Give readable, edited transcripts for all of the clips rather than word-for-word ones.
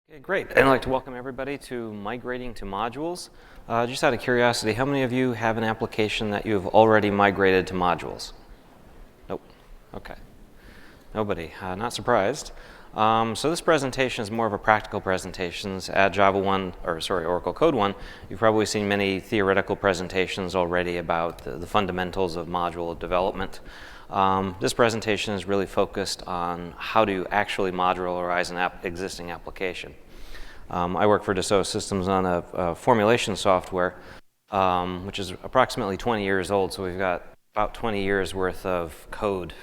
Okay, great. I'd like to welcome everybody to Migrating to Modules. Just out of curiosity, how many of you have an application that you've already migrated to modules? Nope. Okay. Nobody. Not surprised. So this presentation is more of a practical presentation. At Oracle Code 1, you've probably seen many theoretical presentations already about the fundamentals of module development. This presentation is really focused on how to actually modularize an existing application. I work for Dassault Systems on a formulation software, which is approximately 20 years old, so we've got about 20 years worth of code,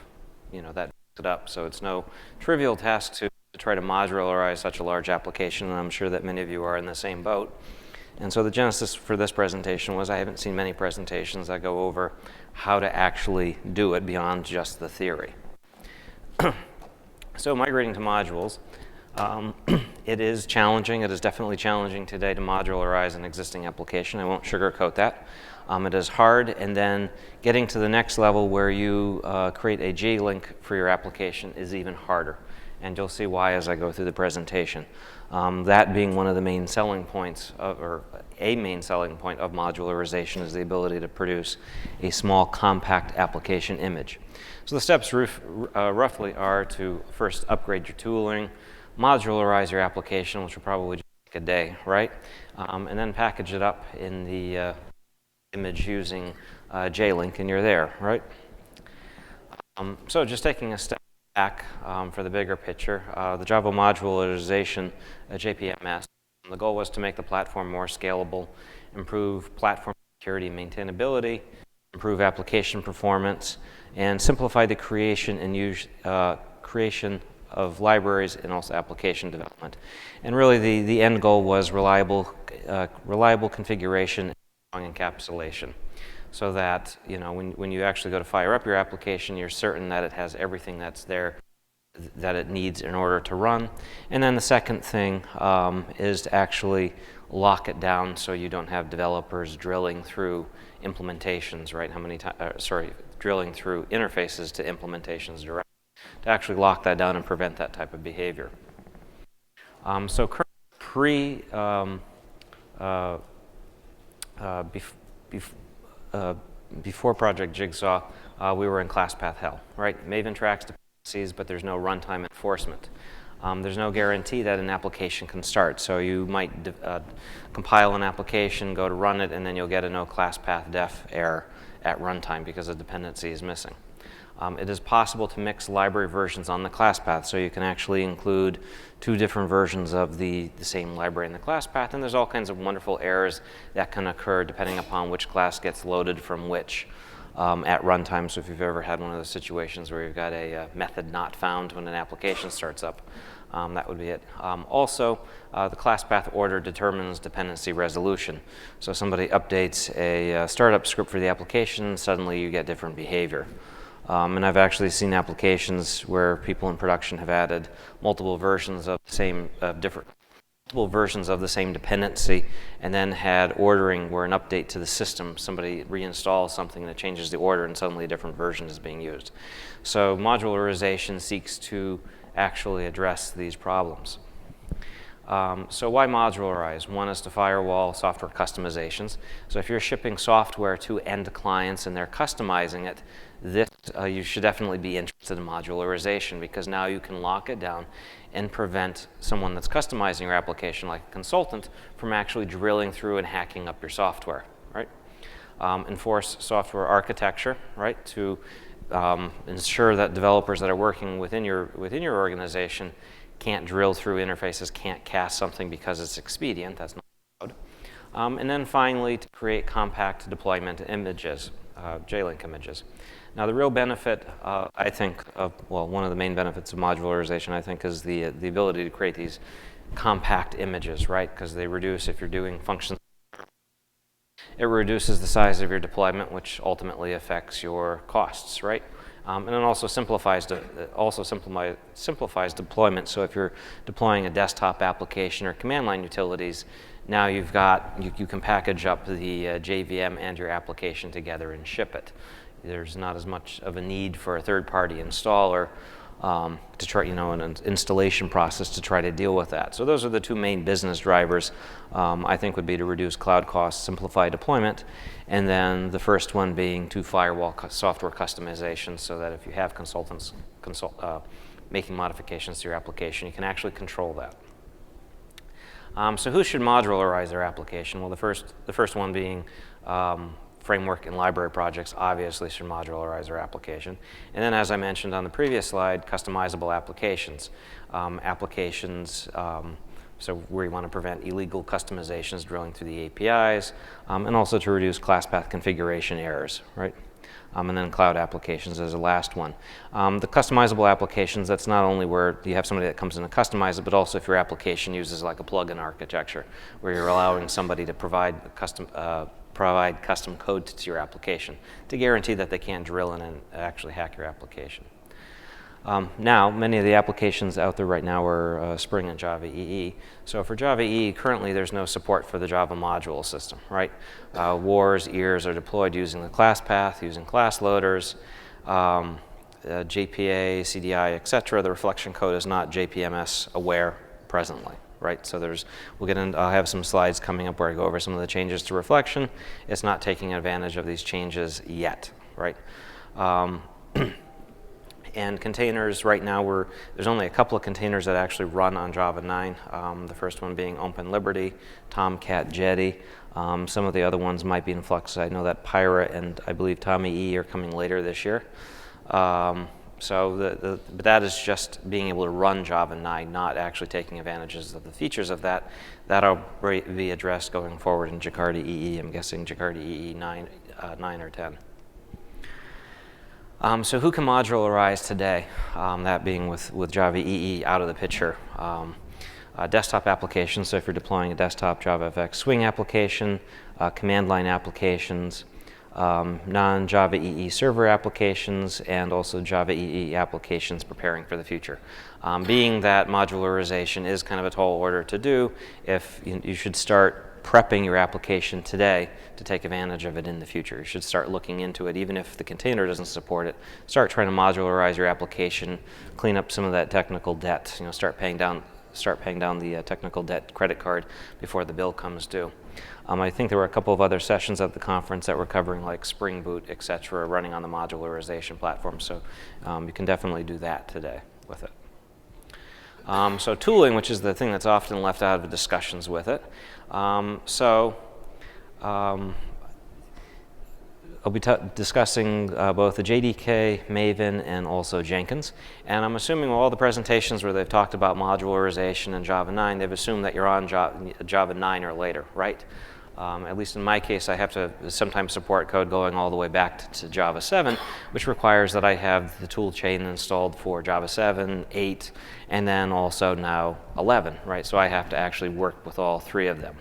that backs it up. So it's no trivial task to try to modularize such a large application, and I'm sure that many of you are in the same boat. And so the genesis for this presentation was I haven't seen many presentations that go over how to actually do it beyond just the theory. So migrating to modules, it is challenging. It is definitely challenging today to modularize an existing application. I won't sugarcoat that. It is hard, and then getting to the next level where you create a jlink for your application is even harder. And you'll see why as I go through the presentation. That being one of the main selling points, or a main selling point of modularization, is the ability to produce a small, compact application image. So the steps roughly are to first upgrade your tooling, modularize your application, which will probably just take a day, right? And then package it up in the image using jlink, and you're there, right? So just taking a step back for the bigger picture, the Java modularization, JPMS, the goal was to make the platform more scalable, improve platform security and maintainability, improve application performance, and simplify the creation and creation of libraries and also application development. And really the end goal was reliable configuration and strong encapsulation, so that when you actually go to fire up your application, you're certain that it has everything that's there that it needs in order to run. And then the second thing is to actually lock it down so you don't have developers drilling through implementations, right? Drilling through interfaces to implementations directly, to actually lock that down and prevent that type of behavior. So before Project Jigsaw, we were in class path hell, right? Maven tracks dependencies, but there's no runtime enforcement. There's no guarantee that an application can start. So you might compile an application, go to run it, and then you'll get a no class path def error at runtime because a dependency is missing. It is possible to mix library versions on the class path, so you can actually include two different versions of the same library in the class path, and there's all kinds of wonderful errors that can occur depending upon which class gets loaded from which at runtime. So if you've ever had one of those situations where you've got a method not found when an application starts up, that would be it. Also, the class path order determines dependency resolution. So somebody updates a startup script for the application, suddenly you get different behavior. And I've actually seen applications where people in production have added multiple versions of the same dependency, and then had ordering where an update to the system, somebody reinstalls something that changes the order, and suddenly a different version is being used. So modularization seeks to actually address these problems. So why modularize? One is to firewall software customizations. So if you're shipping software to end clients and they're customizing it, you should definitely be interested in modularization, because now you can lock it down and prevent someone that's customizing your application, like a consultant, from actually drilling through and hacking up your software, right? Enforce software architecture, right, to ensure that developers that are working within your organization can't drill through interfaces, can't cast something because it's expedient. That's not allowed. And then finally, to create compact deployment images, jlink images. Now, the real benefit, I think, one of the main benefits of modularization, I think, is the ability to create these compact images, right? Because they reduce, if you're doing functions, it reduces the size of your deployment, which ultimately affects your costs, right? And it also simplifies deployment. So if you're deploying a desktop application or command line utilities, now you can package up the JVM and your application together and ship it. There's not as much of a need for a third-party installer to try, an installation process to try to deal with that. So those are the two main business drivers, I think, would be to reduce cloud costs, simplify deployment, and then the first one being to firewall software customization, so that if you have consultants making modifications to your application, you can actually control that. So who should modularize their application? Well, the first one being framework and library projects obviously should modularize their application. And then, as I mentioned on the previous slide, customizable applications. So where you want to prevent illegal customizations drilling through the APIs, and also to reduce class path configuration errors, right? And then cloud applications as the last one. The customizable applications, that's not only where you have somebody that comes in and customize it, but also if your application uses like a plugin architecture, where you're allowing somebody to provide custom code to your application to guarantee that they can't drill in and actually hack your application. Now, many of the applications out there right now are Spring and Java EE. So for Java EE, currently there's no support for the Java module system, right? WARs, EARs are deployed using the class path, using class loaders, JPA, CDI, etc. The reflection code is not JPMS aware presently, right? So I'll have some slides coming up where I go over some of the changes to reflection. It's not taking advantage of these changes yet, right? And containers, right now, there's only a couple of containers that actually run on Java 9. The first one being Open Liberty, Tomcat, Jetty. Some of the other ones might be in flux. I know that Pirate and I believe Tommy E are coming later this year. But that is just being able to run Java 9, not actually taking advantages of the features of that. That'll be addressed going forward in Jakarta EE. I'm guessing Jakarta EE 9 or 10. So who can modularize today? That being with Java EE out of the picture. Desktop applications, so if you're deploying a desktop JavaFX Swing application, command line applications, non-Java EE server applications, and also Java EE applications preparing for the future. Being that modularization is kind of a tall order to do, if you should start prepping your application today to take advantage of it in the future. You should start looking into it, even if the container doesn't support it. Start trying to modularize your application, clean up some of that technical debt. Start paying down the technical debt credit card before the bill comes due. I think there were a couple of other sessions at the conference that were covering like Spring Boot, etc., running on the modularization platform. So you can definitely do that today with it. So tooling, which is the thing that's often left out of the discussions with it. I'll be discussing both the JDK, Maven, and also Jenkins. And I'm assuming all the presentations where they've talked about modularization in Java 9, they've assumed that you're on Java 9 or later, right? At least in my case, I have to sometimes support code going all the way back to Java 7, which requires that I have the toolchain installed for Java 7, 8, and then also now 11, right? So I have to actually work with all three of them.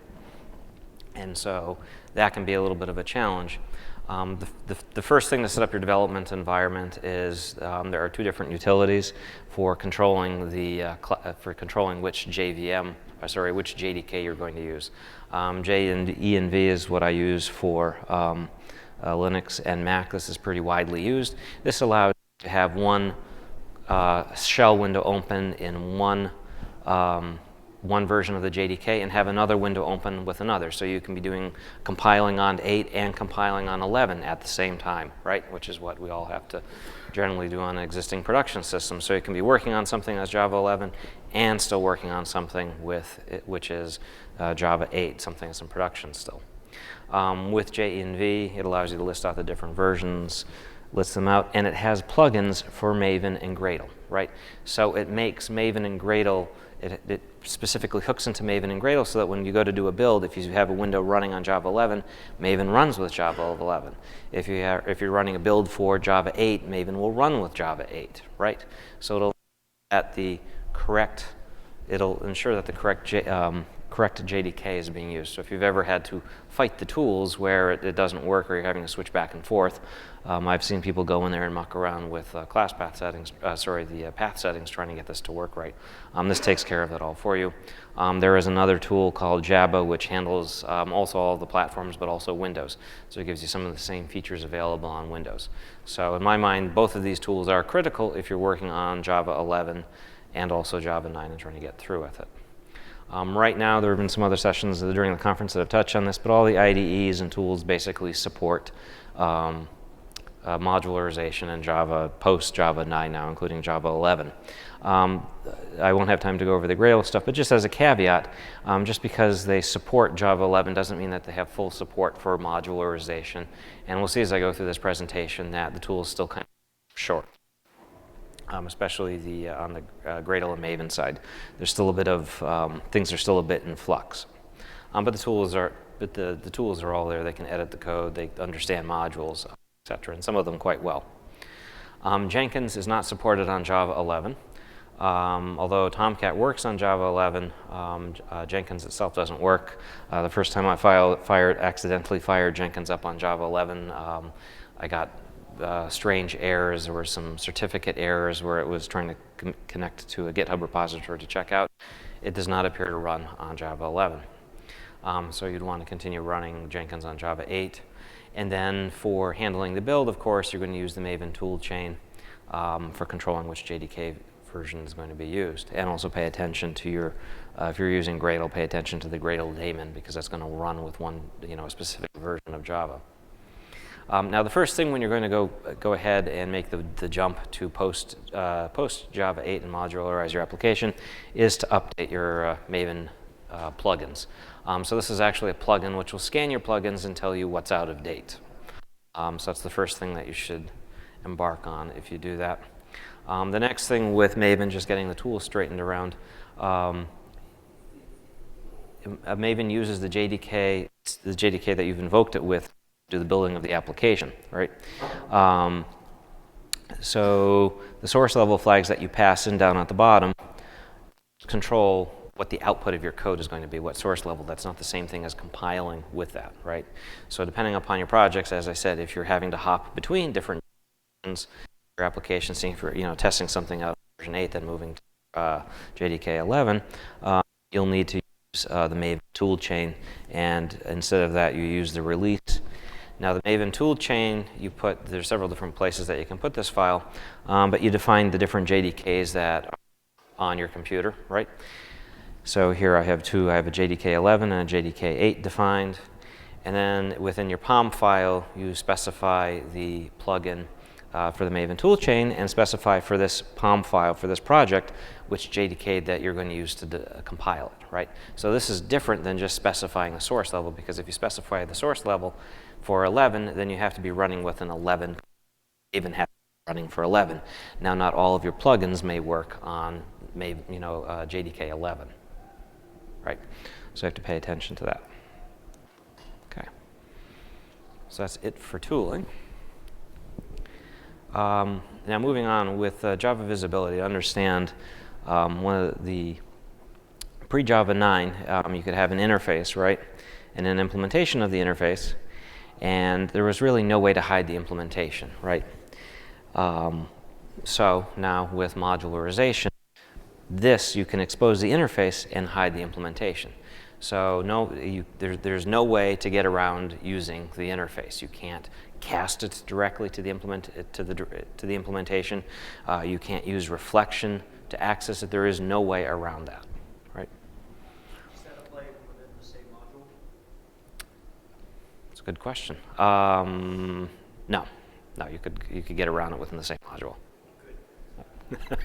And so that can be a little bit of a challenge. The first thing to set up your development environment is there are two different utilities for controlling which JDK you're going to use. JENV is what I use for Linux and Mac. This is pretty widely used. This allows you to have one shell window open in one version of the JDK and have another window open with another. So you can be doing compiling on 8 and compiling on 11 at the same time, right? Which is what we all have to generally do on an existing production system. So you can be working on something as Java 11 and still working on something which is Java 8, something that's in production still. With JENV, it allows you to list out the different versions, lists them out, and it has plugins for Maven and Gradle, right? So it makes Maven and Gradle, it specifically hooks into Maven and Gradle so that when you go to do a build, if you have a window running on Java 11, Maven runs with Java 11. If you're running a build for Java 8, Maven will run with Java 8, right? So it'll ensure that the correct correct JDK is being used. So if you've ever had to fight the tools where it doesn't work or you're having to switch back and forth, I've seen people go in there and muck around with class path settings, the path settings, trying to get this to work right. This takes care of that all for you. There is another tool called Jabba, which handles also all of the platforms, but also Windows. So it gives you some of the same features available on Windows. So in my mind, both of these tools are critical if you're working on Java 11 and also Java 9 and trying to get through with it. Right now, there have been some other sessions during the conference that have touched on this, but all the IDEs and tools basically support modularization in Java, post-Java 9 now, including Java 11. I won't have time to go over the Gradle stuff, but just as a caveat, just because they support Java 11 doesn't mean that they have full support for modularization. And we'll see as I go through this presentation that the tool is still kind of short, especially on the Gradle and Maven side. There's still a bit of, things are still a bit in flux. But the tools are all there. They can edit the code, they understand modules, etc., and some of them quite well. Jenkins is not supported on Java 11. Although Tomcat works on Java 11, Jenkins itself doesn't work. The first time I accidentally fired Jenkins up on Java 11, I got strange errors. There were some certificate errors where it was trying to connect to a GitHub repository to check out. It does not appear to run on Java 11. So you'd want to continue running Jenkins on Java 8. And then for handling the build, of course, you're going to use the Maven Toolchain for controlling which JDK version is going to be used. And also pay attention to your, if you're using Gradle, pay attention to the Gradle daemon, because that's going to run with one, a specific version of Java. Now, the first thing when you're going to go ahead and make the jump to post Java 8 and modularize your application is to update your Maven plugins. So this is actually a plugin which will scan your plugins and tell you what's out of date. So that's the first thing that you should embark on if you do that. The next thing with Maven, just getting the tools straightened around, Maven uses the JDK that you've invoked it with to do the building of the application, right? So the source level flags that you pass in down at the bottom control what the output of your code is going to be, what source level. That's not the same thing as compiling with that, right? So depending upon your projects, as I said, if you're having to hop between different versions, your application, seeing for testing something out of version 8, then moving to JDK 11, you'll need to use the Maven Toolchain, and instead of that, you use the release. Now, the Maven Toolchain, there's several different places that you can put this file, but you define the different JDKs that are on your computer, right? So here I have two. I have a JDK 11 and a JDK 8 defined. And then within your POM file, you specify the plugin for the Maven Toolchain and specify for this POM file, for this project, which JDK that you're going to use to compile it, right? So this is different than just specifying the source level, because if you specify the source level for 11, then you have to be running with an 11, even have running for 11. Now, not all of your plugins may work on JDK 11. Right, so you have to pay attention to that. Okay, so that's it for tooling. Now moving on with Java visibility, to understand one of the pre-Java 9, you could have an interface, right, and an implementation of the interface, and there was really no way to hide the implementation, right? So now with modularization, you can expose the interface and hide the implementation. So there's no way to get around using the interface. You can't cast it directly to the implementation. You can't use reflection to access it. There is no way around that, right? Is that a play within the same module? That's a good question. No, you could get around it within the same module. Good.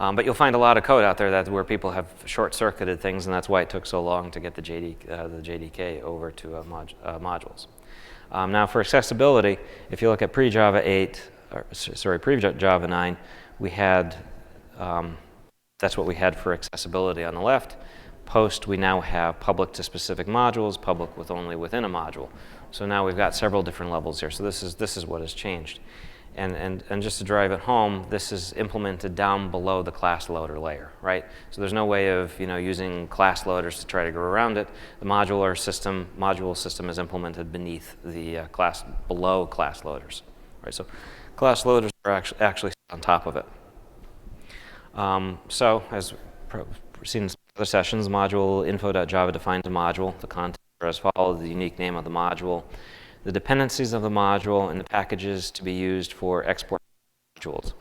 But you'll find a lot of code out there where people have short-circuited things, and that's why it took so long to get the JDK over to modules. Now, for accessibility, if you look at pre-Java 9, we had that's what we had for accessibility on the left. Post, we now have public to specific modules, public with only within a module. So now we've got several different levels here. So this is what has changed. And just to drive it home, this is implemented down below the class loader layer, right? So there's no way of using class loaders to try to go around it. The module system is implemented beneath the below class loaders, right? So class loaders are actually on top of it. So as seen in other sessions, module info.java defines a module. The content are as follows: the unique name of the module, the dependencies of the module, and the packages to be used for export modules.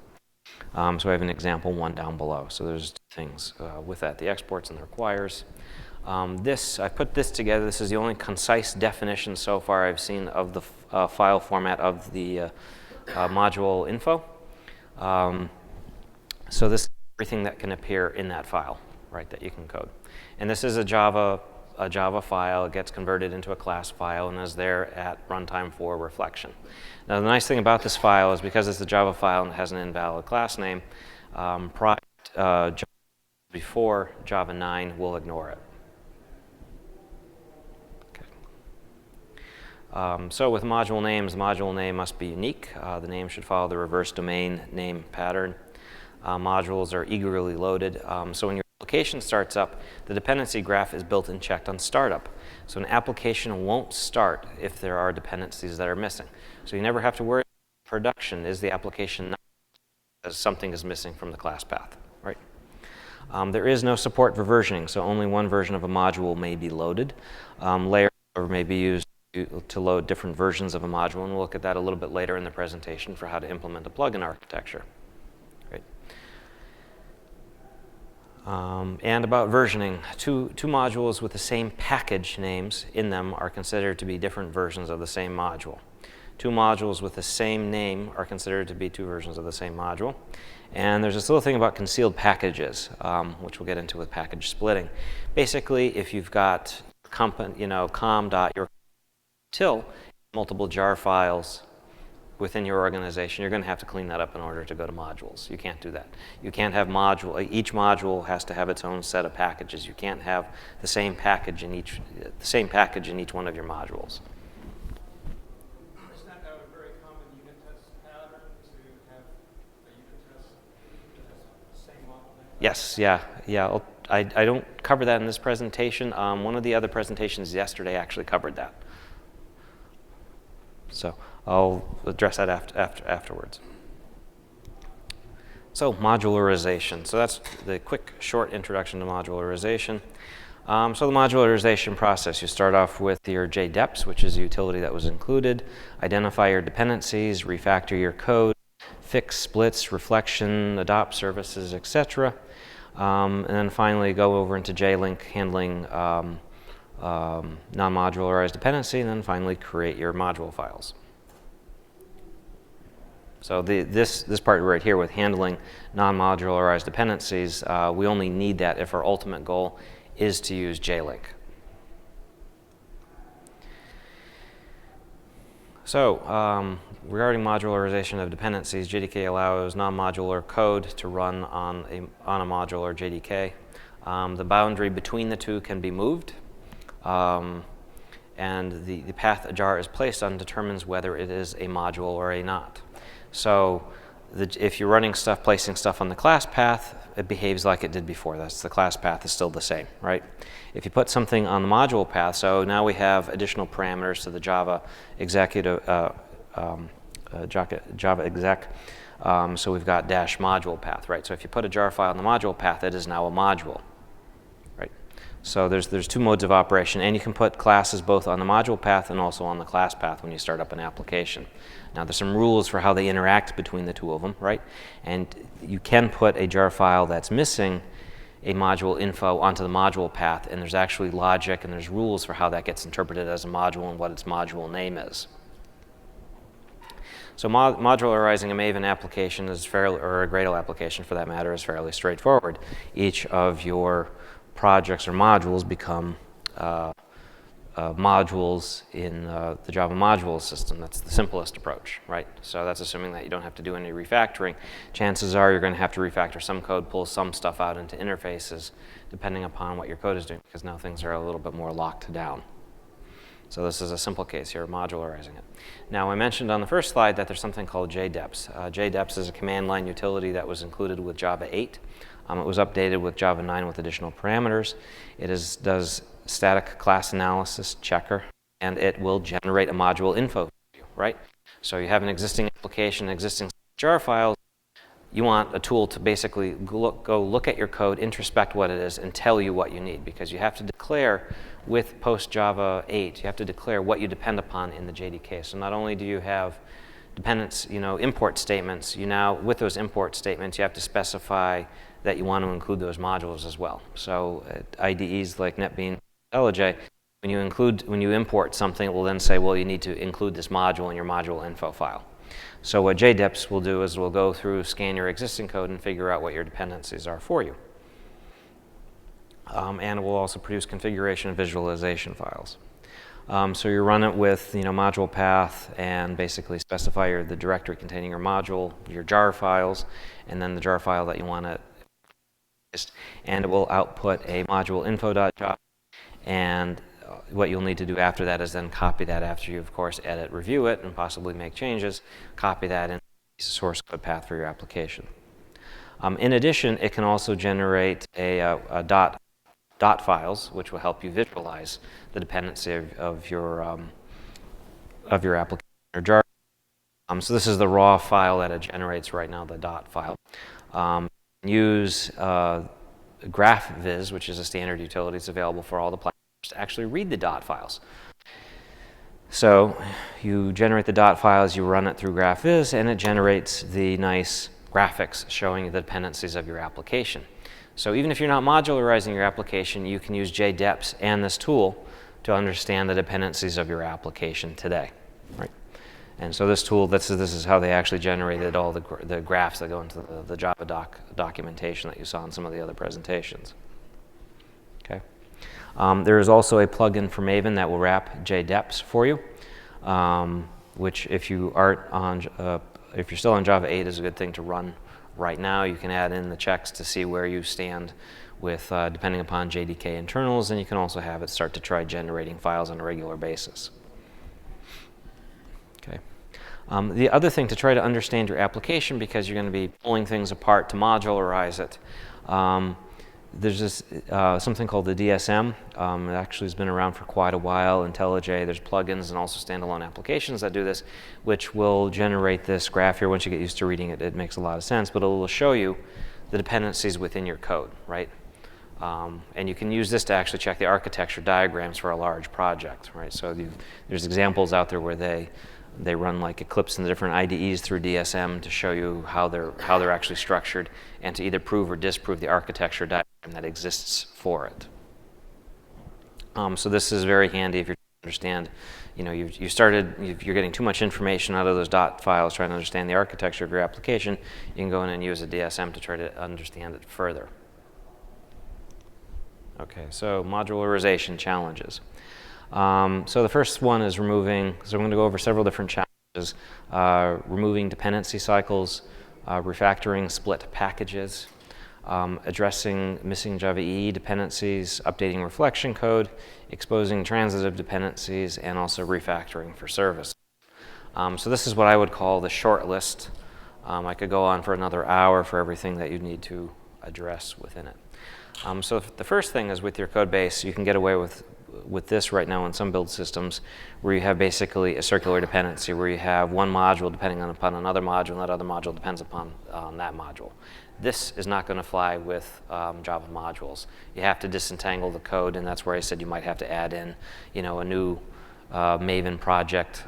So I have an example one down below. So there's things with that, the exports and the requires. I put this together. This is the only concise definition so far I've seen of the file format of the module info. So this is everything that can appear in that file, right, that you can code. And this is a Java file. It gets converted into a class file and is there at runtime for reflection. Now, the nice thing about this file is because it's a Java file and it has an invalid class name, before Java 9 will ignore it. Okay. So with module names, the module name must be unique. The name should follow the reverse domain name pattern. Modules are eagerly loaded. So when your application starts up, the dependency graph is built and checked on startup. So an application won't start if there are dependencies that are missing. So you never have to worry about production. Is the application not because something is missing from the class path, right? There is no support for versioning, so only one version of a module may be loaded. Layers may be used to load different versions of a module, and we'll look at that a little bit later in the presentation for how to implement a plugin architecture. And about versioning, two modules with the same package names in them are considered to be different versions of the same module. Two modules with the same name are considered to be two versions of the same module. And there's this little thing about concealed packages, which we'll get into with package splitting. Basically, if you've got com.your.til, multiple jar files within your organization, you're going to have to clean that up in order to go to modules. You can't do that. You can't have each module has to have its own set of packages. You can't have the same package in each one of your modules. Is that a very common unit test pattern to have a unit test that has the same model name? Yes, yeah. I don't cover that in this presentation. One of the other presentations yesterday actually covered that. So I'll address that afterwards. So modularization. So that's the quick, short introduction to modularization. So the modularization process, you start off with your JDeps, which is a utility that was included. Identify your dependencies, refactor your code, fix splits, reflection, adopt services, etc. And then finally go over into jlink, handling non-modularized dependency, and then finally create your module files. So this part right here with handling non-modularized dependencies, we only need that if our ultimate goal is to use jlink. So regarding modularization of dependencies, JDK allows non-modular code to run on a modular JDK. The boundary between the two can be moved. And the path a jar is placed on determines whether it is a module or a not. So if you're running stuff, placing stuff on the class path, it behaves like it did before. That's the class path is still the same, right? If you put something on the module path, so now we have additional parameters to the Java executive, Java exec. So we've got dash module path, right? So if you put a jar file on the module path, it is now a module. So there's two modes of operation, and you can put classes both on the module path and also on the class path when you start up an application. Now there's some rules for how they interact between the two of them, right? And you can put a jar file that's missing a module info onto the module path, and there's actually logic and there's rules for how that gets interpreted as a module and what its module name is. So modularizing a Maven application is fairly, or a Gradle application for that matter, is fairly straightforward. Each of your projects or modules become modules in the Java module system. That's the simplest approach, right? So that's assuming that you don't have to do any refactoring. Chances are you're going to have to refactor some code, pull some stuff out into interfaces, depending upon what your code is doing, because now things are a little bit more locked down. So this is a simple case here, modularizing it. Now, I mentioned on the first slide that there's something called jdeps. Jdeps is a command line utility that was included with Java 8. It was updated with Java 9 with additional parameters. It does static class analysis checker, and it will generate a module info for you, right? So you have an existing application, existing jar files. You want a tool to basically go look at your code, introspect what it is, and tell you what you need, because you have to declare with post-Java 8, you have to declare what you depend upon in the JDK. So not only do you have dependence, import statements, with those import statements, you have to specify that you want to include those modules as well. So IDEs like NetBeans, IntelliJ, when you import something, it will then say, well, you need to include this module in your module info file. So what jdeps will do is we'll go through, scan your existing code, and figure out what your dependencies are for you. And it will also produce configuration and visualization files. So you run it with module path and basically specify the directory containing your module, your jar files, and then the jar file that you want to, and it will output a module info.jar. And what you'll need to do after that is then copy that after you, of course, edit, review it, and possibly make changes. Copy that in the source code path for your application. In addition, it can also generate a dot files, which will help you visualize the dependency of your application or jar. So this is the raw file that it generates right now, the dot file. Use GraphViz, which is a standard utility. It's available for all the platforms to actually read the dot files. So you generate the dot files, you run it through GraphViz, and it generates the nice graphics showing the dependencies of your application. So even if you're not modularizing your application, you can use jdeps and this tool to understand the dependencies of your application today, right? And so this tool, this is how they actually generated all the graphs that go into the Java documentation that you saw in some of the other presentations. Okay. There is also a plugin for Maven that will wrap jdeps for you, which if you're still on Java 8 is a good thing to run right now. You can add in the checks to see where you stand with depending upon JDK internals, and you can also have it start to try generating files on a regular basis. Okay. The other thing to try to understand your application, because you're going to be pulling things apart to modularize it, there's this something called the DSM. It actually has been around for quite a while. IntelliJ, there's plugins and also standalone applications that do this, which will generate this graph here. Once you get used to reading it, it makes a lot of sense, but it will show you the dependencies within your code, right? And you can use this to actually check the architecture diagrams for a large project, right? So there's examples out there where they run like Eclipse and the different IDEs through DSM to show you how they're actually structured, and to either prove or disprove the architecture diagram that exists for it. So this is very handy if you're trying to understand, you're getting too much information out of those dot files trying to understand the architecture of your application. You can go in and use a DSM to try to understand it further. Okay, so modularization challenges. So the first one is removing, so I'm going to go over several different challenges. Removing dependency cycles, refactoring split packages, addressing missing Java EE dependencies, updating reflection code, exposing transitive dependencies, and also refactoring for service. So this is what I would call the short list. I could go on for another hour for everything that you need to address within it. So the first thing is with your code base, you can get away with this right now in some build systems where you have basically a circular dependency where you have one module depending upon another module, and that other module depends upon that module. This is not going to fly with Java modules. You have to disentangle the code, and that's where I said you might have to add in, a new Maven project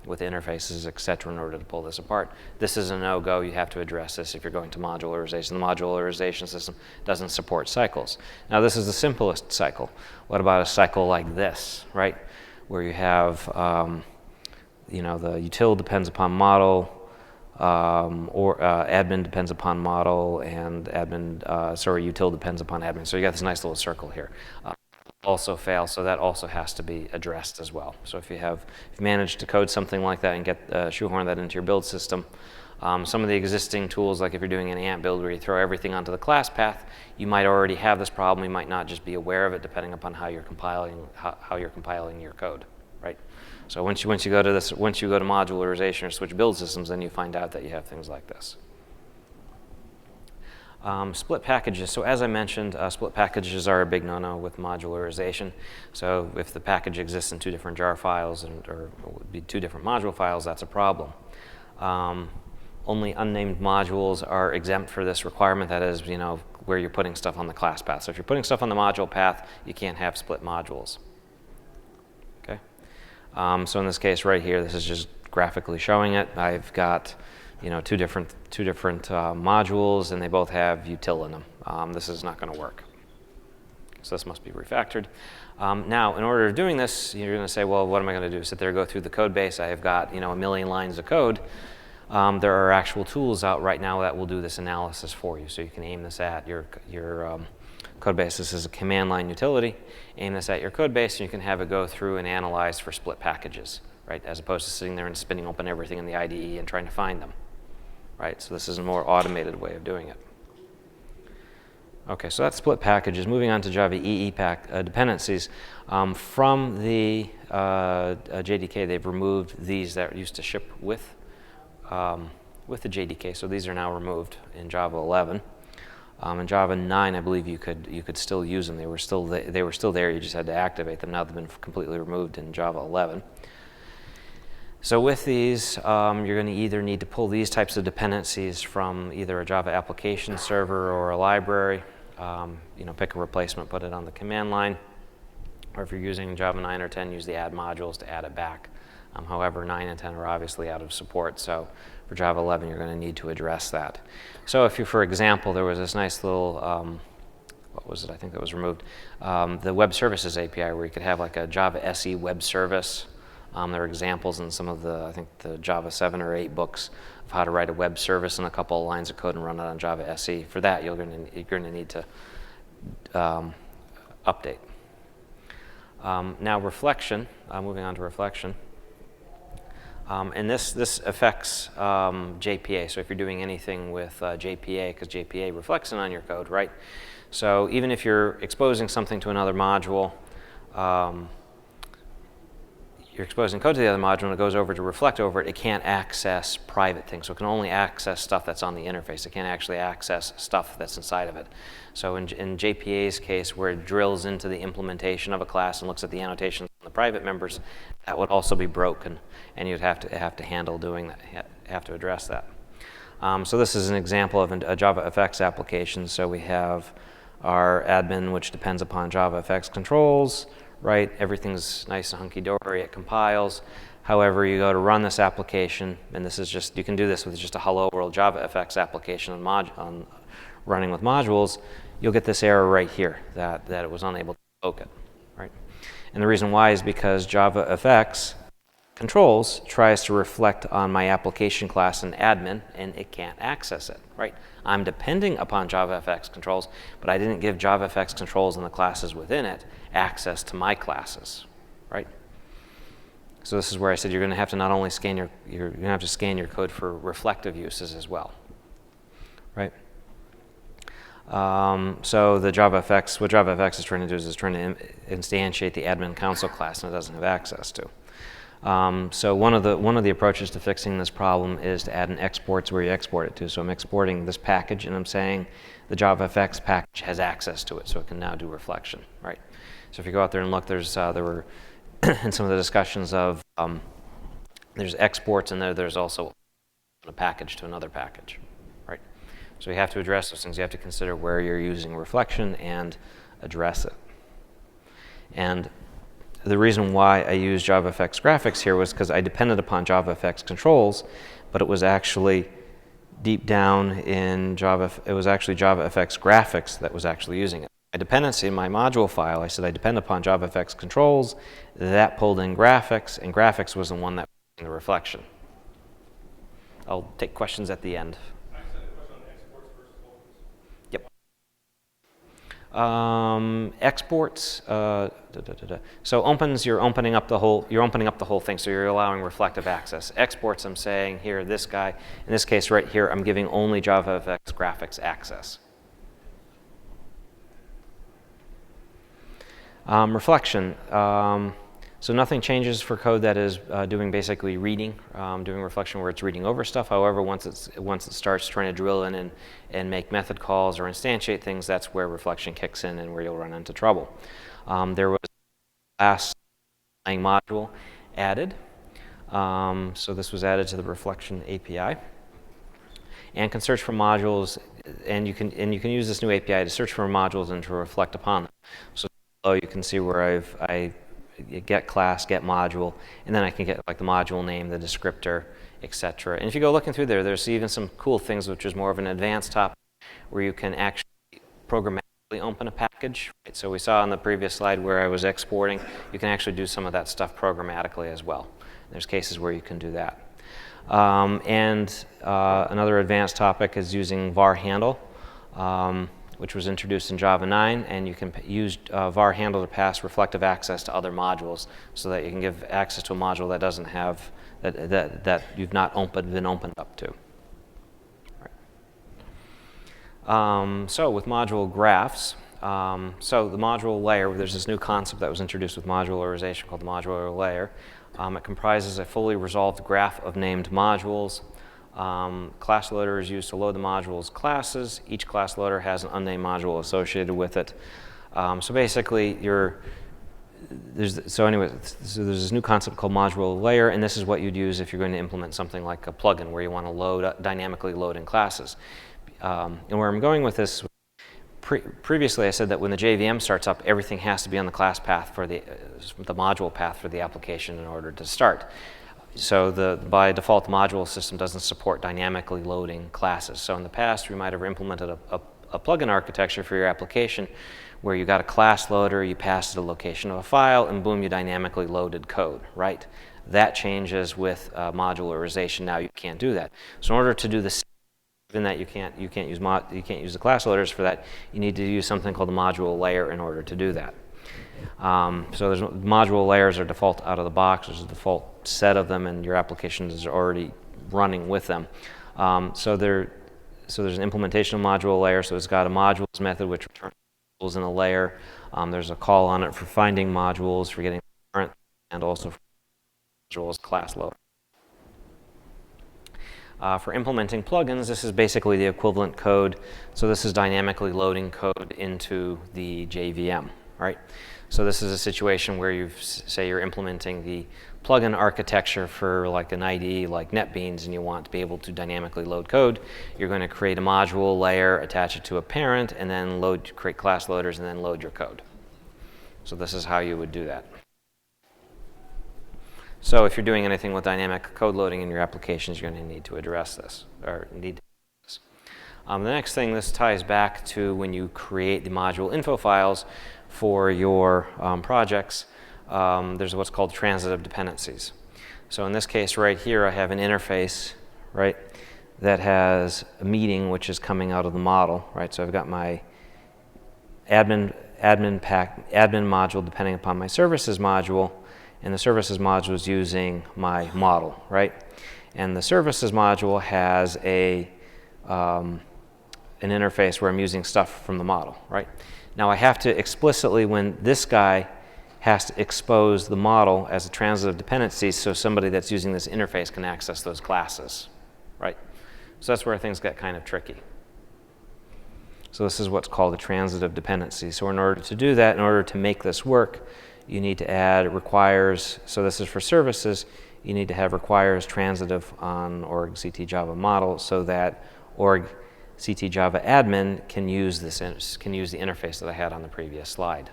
with interfaces, etc., in order to pull this apart. This is a no-go. You have to address this if you're going to modularization. The modularization system doesn't support cycles. Now, this is the simplest cycle. What about a cycle like this, right, where you have, the util depends upon model, or admin depends upon model, and util depends upon admin. So you got this nice little circle here. Also fail, so that also has to be addressed as well. So if you managed to code something like that and get shoehorn that into your build system, some of the existing tools, like if you're doing an AMP build where you throw everything onto the class path, you might already have this problem. You might not just be aware of it, depending upon how you're compiling your code. So once you go to modularization or switch build systems, then you find out that you have things like this. Split packages. So as I mentioned, split packages are a big no-no with modularization. So if the package exists in two different jar files or it would be two different module files, that's a problem. Only unnamed modules are exempt for this requirement. That is, where you're putting stuff on the class path. So if you're putting stuff on the module path, you can't have split modules. Okay. So in this case right here, this is just graphically showing it. I've got two different modules, and they both have util in them. This is not going to work. So this must be refactored. Now, in order of doing this, you're going to say, well, what am I going to do? Sit there, go through the code base. I have got a million lines of code. There are actual tools out right now that will do this analysis for you. So you can aim this at your code base. This is a command line utility. Aim this at your code base, and you can have it go through and analyze for split packages, right? As opposed to sitting there and spinning open everything in the IDE and trying to find them. Right, so this is a more automated way of doing it. Okay, so that's split packages. Moving on to Java EE dependencies. From the JDK, they've removed these that used to ship with the JDK. So these are now removed in Java 11. In Java 9, I believe you could still use them. They were still there. You just had to activate them. Now they've been completely removed in Java 11. So with these, you're going to either need to pull these types of dependencies from either a Java application server or a library. Pick a replacement, put it on the command line. Or if you're using Java 9 or 10, use the add modules to add it back. However, 9 and 10 are obviously out of support. So for Java 11, you're going to need to address that. So if you, for example, there was this nice little, what was it? I think that was removed. The web services API where you could have like a Java SE web service. There are examples in some of the Java 7 or 8 books of how to write a web service in a couple of lines of code and run it on Java SE. For that, you're going to need to update. Now reflection, moving on to reflection. And this affects JPA. So if you're doing anything with JPA, because JPA reflects it on your code, right? So even if you're exposing something to another module, you're exposing code to the other module and it goes over to reflect over it, it can't access private things. So it can only access stuff that's on the interface. It can't actually access stuff that's inside of it. So in JPA's case, where it drills into the implementation of a class and looks at the annotations on the private members, that would also be broken, and you'd have to handle doing that, have to address that. So this is an example of a JavaFX application. So we have our admin, which depends upon JavaFX controls. Right, everything's nice and hunky-dory, it compiles. However, you go to run this application, and this is just, you can do this with just a hello world JavaFX application on running with modules, you'll get this error right here that it was unable to invoke it, right? And the reason why is because JavaFX controls tries to reflect on my application class and admin, and it can't access it, right? I'm depending upon JavaFX controls, but I didn't give JavaFX controls and the classes within it access to my classes, right? So this is where I said you're going to have to not only scan you're going to have to scan your code for reflective uses as well, right? So what JavaFX is trying to do is trying to instantiate the admin console class, and it doesn't have access to. So one of the approaches to fixing this problem is to add an exports where you export it to. So I'm exporting this package, and I'm saying the JavaFX package has access to it, so it can now do reflection, right? So if you go out there and look, there were in some of the discussions of there's exports, and there's also a package to another package, right? So you have to address those things. You have to consider where you're using reflection and address it. And the reason why I used JavaFX graphics here was because I depended upon JavaFX controls, but it was actually deep down in Java. It was actually JavaFX graphics that was actually using it. My dependency in my module file, I said I depend upon JavaFX controls. That pulled in graphics, and graphics was the one that was in the reflection. I'll take questions at the end. I just had a question on exports versus opens. Yep. Exports. So opens, you're opening up the whole thing. So you're allowing reflective access. Exports, I'm saying here, this guy, in this case right here, I'm giving only JavaFX graphics access. So So nothing changes for code that is doing basically reading, doing reflection where it's reading over stuff. However, once it starts trying to drill in and make method calls or instantiate things, that's where reflection kicks in and where you'll run into trouble. There was a class module added. So this was added to the reflection API. And can search for modules, and you can use this new API to search for modules and to reflect upon them. So below you can see where I get class, get module, and then I can get like the module name, the descriptor, etc. And if you go looking through there, there's even some cool things, which is more of an advanced topic, where you can actually programmatically open a package. Right? So we saw on the previous slide where I was exporting, you can actually do some of that stuff programmatically as well. There's cases where you can do that. Another advanced topic is using var handle, which was introduced in Java 9, and you can use var handle to pass reflective access to other modules, so that you can give access to a module that doesn't have that you've not been opened up to. Right. So with module graphs, so the module layer, there's this new concept that was introduced with modularization called the modular layer. It comprises a fully resolved graph of named modules. Class loader is used to load the module's classes. Each class loader has an unnamed module associated with it. So basically, there's this new concept called modular layer, and this is what you'd use if you're going to implement something like a plugin where you want to dynamically load in classes. And where I'm going with this, previously I said that when the JVM starts up, everything has to be on the class path for the module path for the application in order to start. So by default, the module system doesn't support dynamically loading classes. So in the past, we might have implemented a plugin architecture for your application where you got a class loader, you passed the location of a file, and boom, you dynamically loaded code, right? That changes with modularization. Now you can't do that. So in order to do this, given that you can't use the class loaders for that, you need to use something called the module layer in order to do that. So module layers are default out of the box. There's a default set of them, and your application is already running with them. So there's an implementation of module layer. So it's got a modules method which returns modules in a layer. There's a call on it for finding modules, for getting current, and also for modules class loader. For implementing plugins, this is basically the equivalent code. So this is dynamically loading code into the JVM, right? So this is a situation where say you're implementing the plugin architecture for like an IDE like NetBeans, and you want to be able to dynamically load code. You're going to create a module layer, attach it to a parent, and then create class loaders, and then load your code. So this is how you would do that. So if you're doing anything with dynamic code loading in your applications, you're going to need to address this, or need to do this. The next thing, this ties back to when you create the module info files for your projects. There's what's called transitive dependencies. So in this case right here, I have an interface, right, that has a meeting which is coming out of the model, right? So I've got my admin module depending upon my services module, and the services module is using my model, right? And the services module has an interface where I'm using stuff from the model, right? Now I have to explicitly, when this guy has to expose the model as a transitive dependency so somebody that's using this interface can access those classes, right? So that's where things get kind of tricky. So this is what's called a transitive dependency. So in order to do that, in order to make this work, you need to add requires, so this is for services, you need to have requires transitive on org CT Java model so that org CT Java admin can use the interface that I had on the previous slide.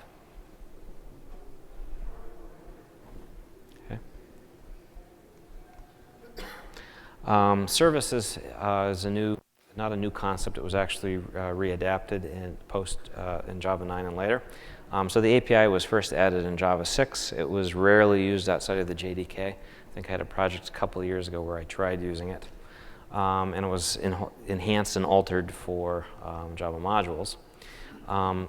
Okay. Services is not a new concept. It was actually readapted in Java 9 and later. So the API was first added in Java 6. It was rarely used outside of the JDK. I think I had a project a couple of years ago where I tried using it. And it was enhanced and altered for Java modules.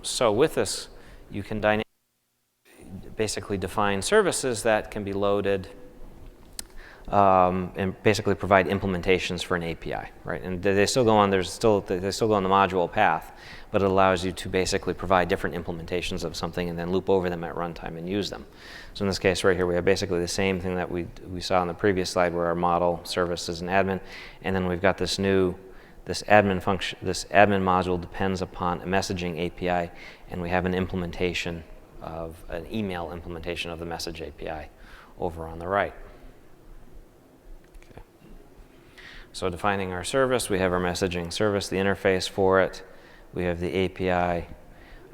So with this, you can basically define services that can be loaded and basically provide implementations for an API, right? And they still go on. They still go on the module path, but it allows you to basically provide different implementations of something and then loop over them at runtime and use them. So in this case right here, we have basically the same thing that we saw on the previous slide, where our model service is an admin, and then we've got this admin function. This admin module depends upon a messaging API, and we have an implementation of an email implementation of the message API over on the right. Okay. So defining our service, we have our messaging service, the interface for it. We have the API,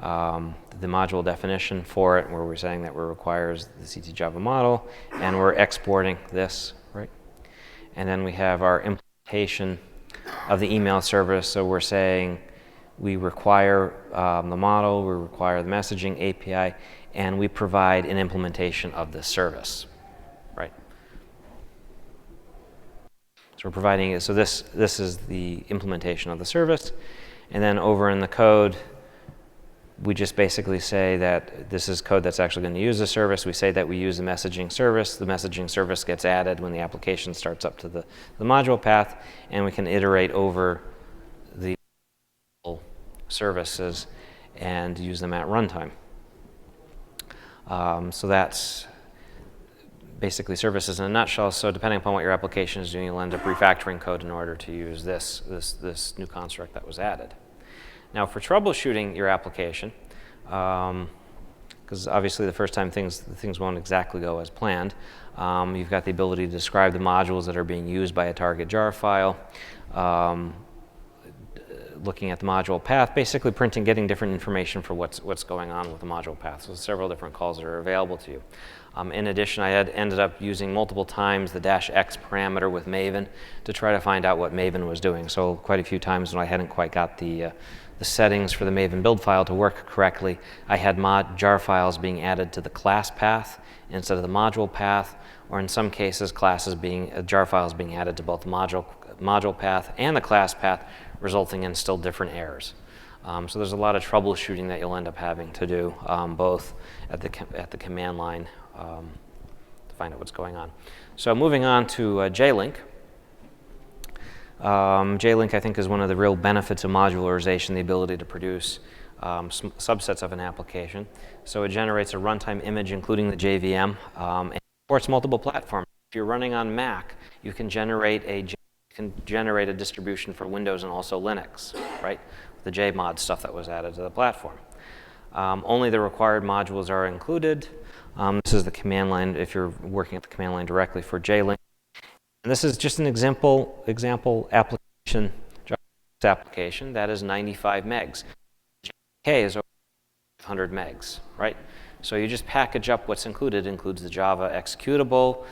the module definition for it, where we're saying that it requires the CT Java model, and we're exporting this, right? And then we have our implementation of the email service. So we're saying we require the model, we require the messaging API, and we provide an implementation of this service, right? So we're providing it. So this is the implementation of the service. And then over in the code, we just basically say that this is code that's actually going to use the service. We say that we use the messaging service. The messaging service gets added when the application starts up to the module path, and we can iterate over the services and use them at runtime. So that's basically services in a nutshell. So depending upon what your application is doing, you'll end up refactoring code in order to use this new construct that was added. Now for troubleshooting your application, because obviously the first time things won't exactly go as planned, you've got the ability to describe the modules that are being used by a target jar file, looking at the module path, basically getting different information for what's going on with the module path. So several different calls that are available to you. In addition, I had ended up using multiple times the -x parameter with Maven to try to find out what Maven was doing. So quite a few times when I hadn't quite got the settings for the Maven build file to work correctly, I had jar files being added to the class path instead of the module path, or in some cases, jar files being added to both the module path and the class path, resulting in still different errors. So there's a lot of troubleshooting that you'll end up having to do, both at the command line to find out what's going on. So moving on to jlink. Jlink, I think, is one of the real benefits of modularization, the ability to produce subsets of an application. So it generates a runtime image, including the JVM, and supports multiple platforms. If you're running on Mac, you can generate a distribution for Windows and also Linux, right? The JMod stuff that was added to the platform. Only the required modules are included. This is the command line if you're working at the command line directly for jlink. And this is just an example application that is 95 megs. JDK is over 500 megs, right? So you just package up what's included. It includes the Java executable,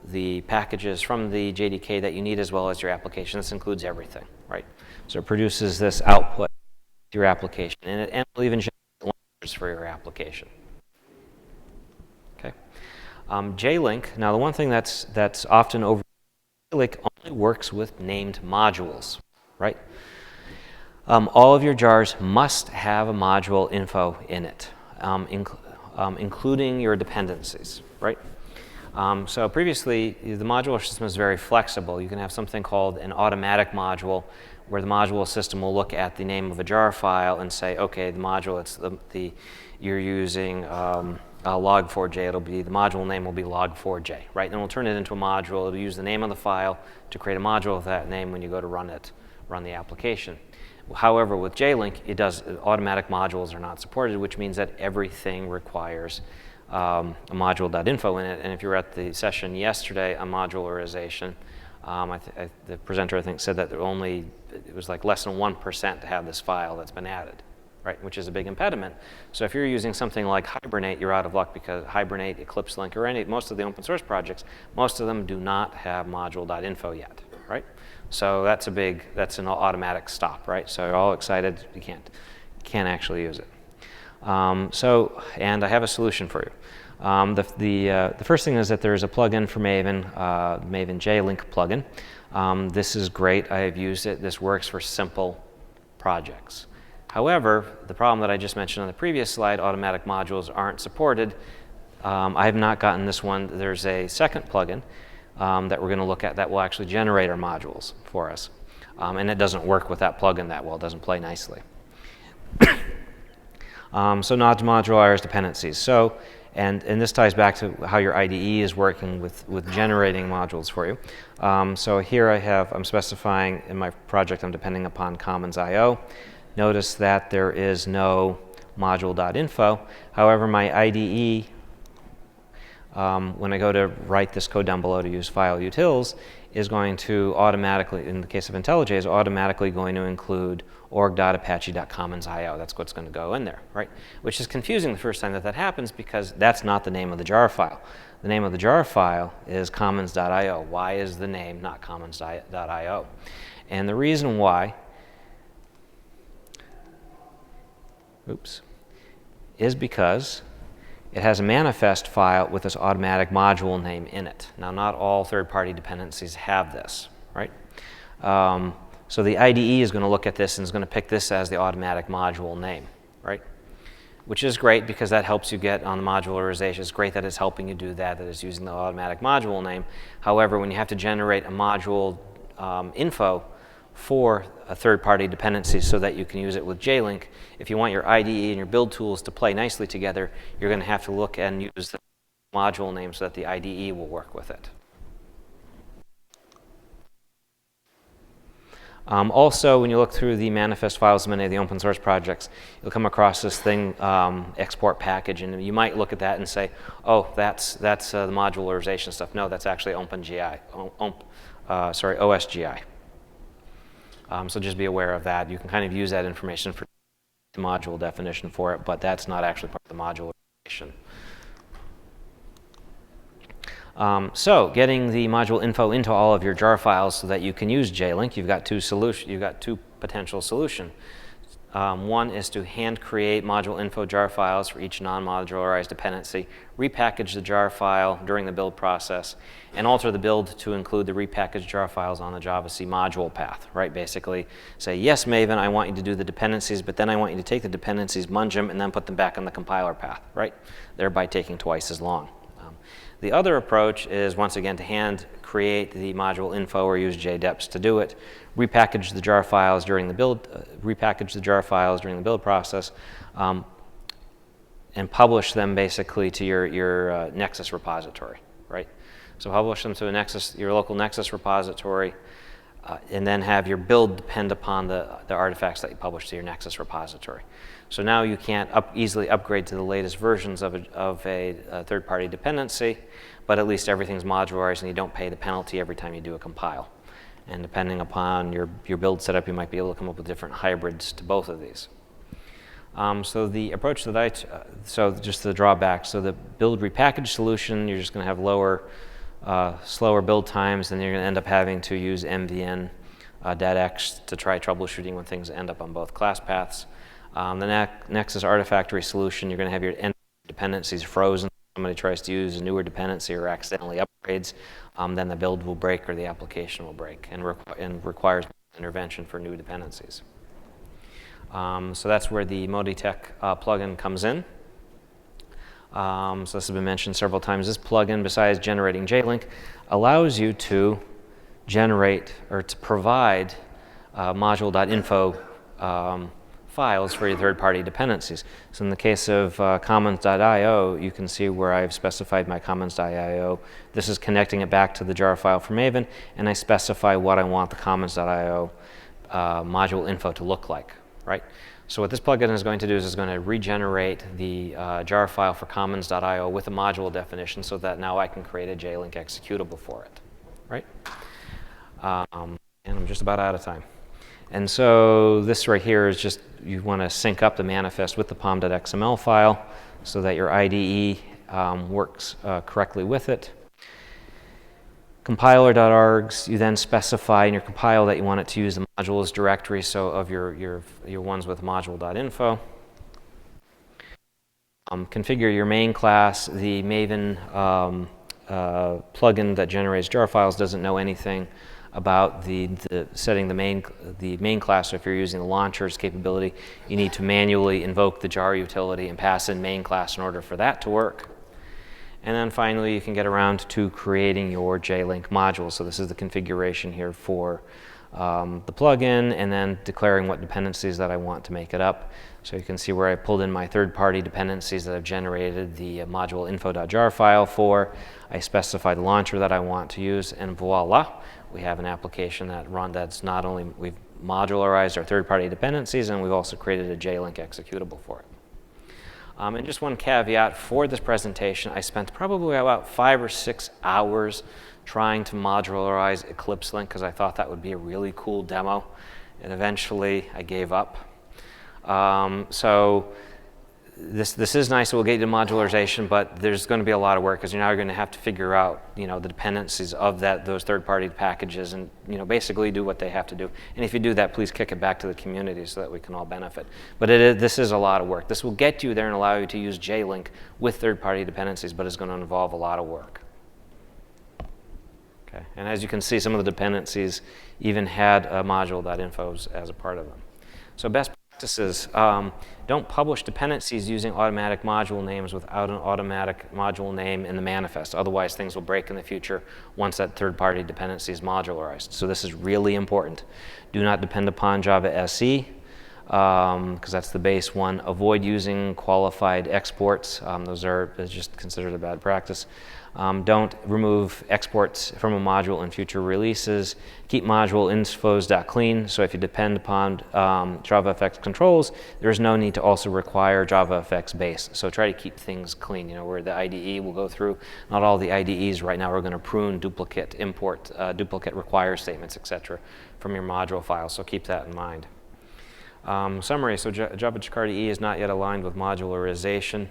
the packages from the JDK that you need, as well as your application. This includes everything, right? So it produces this output to your application, and it will even generate launchers for your application. Okay. Jlink. Now, the one thing that's often overlooked, Jlink only works with named modules, right? All of your jars must have a module info in it, including your dependencies, right? So previously, the modular system is very flexible. You can have something called an automatic module, where the module system will look at the name of a jar file and say, okay, the module, you're using log4j, the module name will be log4j, right? And we'll turn it into a module. It'll use the name of the file to create a module with that name when you go to run the application. However, with jlink, automatic modules are not supported, which means that everything requires a module.info in it. And if you were at the session yesterday on modularization, the presenter, I think, said that it was like less than 1% to have this file that's been added, right? Which is a big impediment. So if you're using something like Hibernate, you're out of luck, because Hibernate, Eclipse Link, or most of the open source projects, most of them do not have module.info yet, right? So that's an automatic stop, right? So you're all excited, you can't actually use it. And I have a solution for you. The first thing is that there is a plugin for Maven, Maven jlink plugin. This is great. I have used it. This works for simple projects. However, the problem that I just mentioned on the previous slide, automatic modules aren't supported. I have not gotten this one. There's a second plugin that we're going to look at that will actually generate our modules for us. And it doesn't work with that plugin that well. It doesn't play nicely. So non-modularized dependencies. So, and this ties back to how your IDE is working with generating modules for you. So here I'm specifying in my project, I'm depending upon Commons IO. Notice that there is no module.info. However, my IDE, when I go to write this code down below to use file utils, is going to automatically, in the case of IntelliJ, is automatically going to include org.apache.commons.io. That's what's going to go in there, right? Which is confusing the first time that happens because that's not the name of the jar file. The name of the jar file is commons.io. Why is the name not commons.io? And the reason why, is because it has a manifest file with this automatic module name in it. Now, not all third-party dependencies have this, right? So the IDE is going to look at this and is going to pick this as the automatic module name, right? Which is great because that helps you get on the modularization. It's great that it's helping you do that it's using the automatic module name. However, when you have to generate a module info for a third-party dependency so that you can use it with jlink, if you want your IDE and your build tools to play nicely together, you're going to have to look and use the module name so that the IDE will work with it. Also, when you look through the manifest files of many of the open source projects, you'll come across this thing, export package, and you might look at that and say, oh, that's the modularization stuff. No, that's actually OSGI. So just be aware of that. You can kind of use that information for the module definition for it, but that's not actually part of the modularization. So getting the module info into all of your jar files so that you can use jlink, you've got two potential solutions. One is to hand create module info jar files for each non-modularized dependency, repackage the jar file during the build process, and alter the build to include the repackaged jar files on the Java-C module path, right? Basically say, yes, Maven, I want you to do the dependencies, but then I want you to take the dependencies, munge them, and then put them back on the compiler path, right? Thereby taking twice as long. The other approach is, once again, to hand create the module info or use JDEPs to do it, repackage the jar files during the build, process, and publish them basically to your Nexus repository, right? So publish them to your local Nexus repository, and then have your build depend upon the artifacts that you publish to your Nexus repository. So now you can't easily upgrade to the latest versions of a third-party dependency, but at least everything's modularized and you don't pay the penalty every time you do a compile. And depending upon your build setup, you might be able to come up with different hybrids to both of these. So the approach that so just the drawbacks. So the build repackage solution, you're just going to have slower build times, and you're going to end up having to use MVN DADX to try troubleshooting when things end up on both class paths. The Nexus Artifactory solution, you're going to have your end dependencies frozen. Somebody tries to use a newer dependency or accidentally upgrades, then the build will break or the application will break and requires intervention for new dependencies. So that's where the Moditech plugin comes in. So this has been mentioned several times. This plugin, besides generating jlink, allows you to generate or to provide module.info files for your third-party dependencies. So in the case of commons.io, you can see where I've specified my commons.io. This is connecting it back to the jar file from Maven, and I specify what I want the commons.io module info to look like, right? So what this plugin is going to do is it's going to regenerate the jar file for commons.io with a module definition so that now I can create a jlink executable for it, right? And I'm just about out of time. And so this right here is just, you want to sync up the manifest with the pom.xml file so that your IDE works correctly with it. Compiler.args, you then specify in your compile that you want it to use the modules directory, so of your ones with module.info. Configure your main class. The Maven plugin that generates jar files doesn't know anything about setting the main class. So if you're using the launcher's capability, you need to manually invoke the jar utility and pass in main class in order for that to work. And then finally, you can get around to creating your jlink module. So this is the configuration here for the plugin, and then declaring what dependencies that I want to make it up. So you can see where I pulled in my third-party dependencies that I've generated the module info.jar file for. I specify the launcher that I want to use, and voila, we have an application that's not only we've modularized our third-party dependencies, and we've also created a jlink executable for it. And just one caveat for this presentation, I spent probably about 5 or 6 hours trying to modularize Eclipse Link because I thought that would be a really cool demo, and eventually I gave up. So this is nice. It will get you to modularization, but there's going to be a lot of work because you're now going to have to figure out, the dependencies of those third-party packages, and basically do what they have to do. And if you do that, please kick it back to the community so that we can all benefit. But this is a lot of work. This will get you there and allow you to use jlink with third-party dependencies, but it's going to involve a lot of work. Okay. And as you can see, some of the dependencies even had module.info as a part of them. So best practices, don't publish dependencies using automatic module names without an automatic module name in the manifest. Otherwise, things will break in the future once that third-party dependency is modularized. So this is really important. Do not depend upon Java SE, because that's the base one. Avoid using qualified exports. Those are just considered a bad practice. Don't remove exports from a module in future releases. Keep module infos.clean. So if you depend upon JavaFX controls, there's no need to also require JavaFX base. So try to keep things clean. Where the IDE will go through. Not all the IDEs right now are going to prune, duplicate, import, duplicate require statements, etc. from your module file. So keep that in mind. Summary. So Java Jakarta EE is not yet aligned with modularization.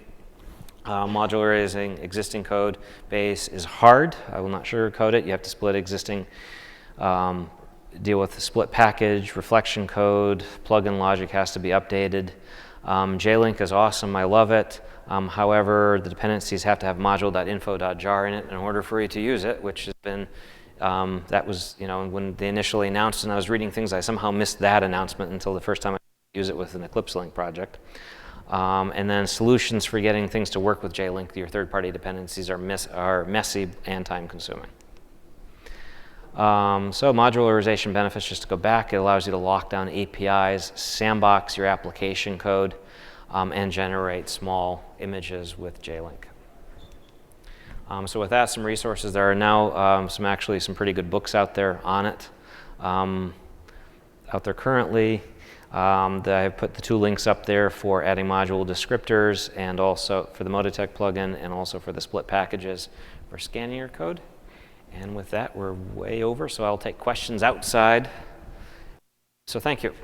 Modularizing existing code base is hard. I will not sugarcoat it. You have to split existing, deal with the split package, reflection code, plugin logic has to be updated. Jlink is awesome. I love it. However, the dependencies have to have module.info.jar in it in order for you to use it, which has been, that was, when they initially announced and I was reading things, I somehow missed that announcement until the first time I used it with an Eclipse Link project. And then solutions for getting things to work with jlink, your third-party dependencies are messy and time-consuming. So modularization benefits, just to go back, it allows you to lock down APIs, sandbox your application code, and generate small images with jlink. So with that, some resources. There are now some pretty good books out there on it. Out there currently. I put the 2 links up there for adding module descriptors, and also for the Moditech plugin, and also for the split packages for scanning your code. And with that, we're way over, so I'll take questions outside. So thank you.